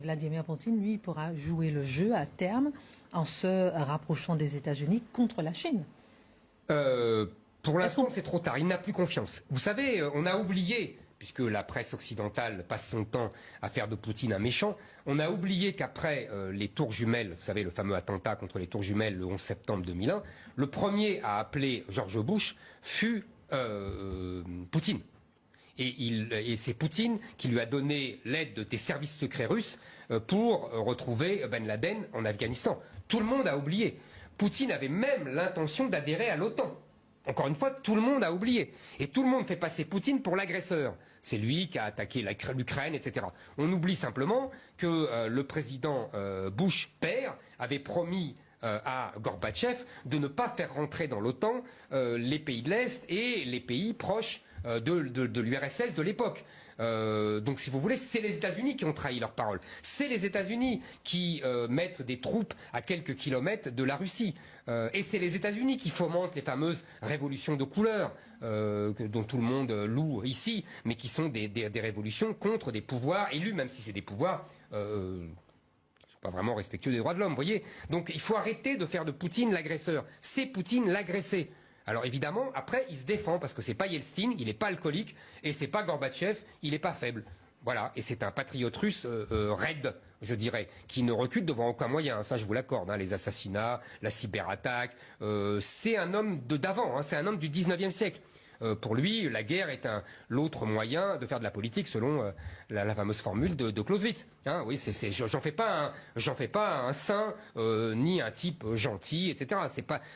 Vladimir Poutine, lui, pourra jouer le jeu à terme en se rapprochant des États-Unis contre la Chine. Pour l'instant, c'est trop tard. Il n'a plus confiance. Vous savez, on a oublié, puisque la presse occidentale passe son temps à faire de Poutine un méchant, on a oublié qu'après les tours jumelles, vous savez, le fameux attentat contre les tours jumelles le 11 septembre 2001, le premier à appeler George Bush fut Poutine. Et c'est Poutine qui lui a donné l'aide des services secrets russes pour retrouver Ben Laden en Afghanistan. Tout le monde a oublié. Poutine avait même l'intention d'adhérer à l'OTAN. Encore une fois, tout le monde a oublié. Et tout le monde fait passer Poutine pour l'agresseur. C'est lui qui a attaqué l'Ukraine, etc. On oublie simplement que le président Bush père avait promis à Gorbatchev de ne pas faire rentrer dans l'OTAN les pays de l'Est et les pays proches de l'URSS de l'époque. Donc si vous voulez, c'est les États-Unis qui ont trahi leur parole. C'est les États-Unis qui mettent des troupes à quelques kilomètres de la Russie. Et c'est les États-Unis qui fomentent les fameuses révolutions de couleur dont tout le monde loue ici, mais qui sont des révolutions contre des pouvoirs élus, même si c'est des pouvoirs pas vraiment respectueux des droits de l'homme, vous voyez. Donc il faut arrêter de faire de Poutine l'agresseur. C'est Poutine l'agressé. Alors évidemment, après, il se défend, parce que c'est pas Yeltsin, il n'est pas alcoolique, et c'est pas Gorbatchev, il n'est pas faible. Voilà, et c'est un patriote russe raide, je dirais, qui ne recule devant aucun moyen, ça je vous l'accorde, hein, les assassinats, la cyberattaque, c'est un homme d'avant, hein, c'est un homme du 19e siècle. Pour lui, la guerre est l'autre moyen de faire de la politique, selon la fameuse formule de Clausewitz. Hein, oui, j'en fais pas un saint, ni un type gentil, etc.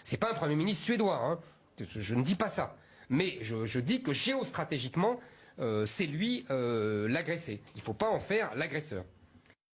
C'est pas un Premier ministre suédois. Hein. Je ne dis pas ça. Mais je dis que géostratégiquement, c'est lui l'agressé. Il ne faut pas en faire l'agresseur.